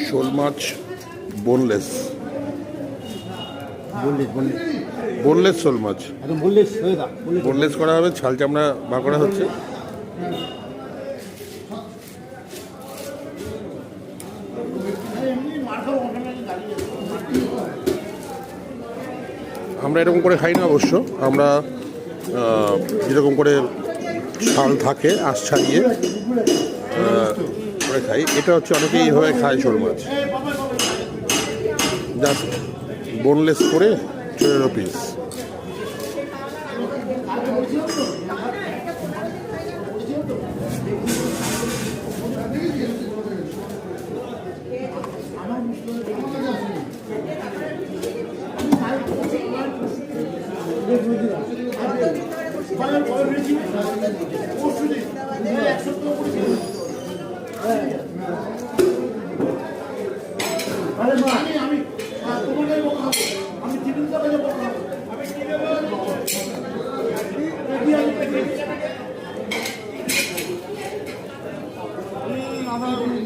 শোল মাছ boneless, boneless শোল মাছ boneless করা হবে, ছাল চামড়া বার করা হচ্ছে। আমরা এরকম করে খাই না অবশ্য, আমরা যেরকম করে ছাল থাকে আঁশ ছাড়িয়ে করে খাই। এটা হচ্ছে অনেকেই এইভাবে খায় শোল মাছ, জাস্ট বোনলেস করে 12 পিস। আমি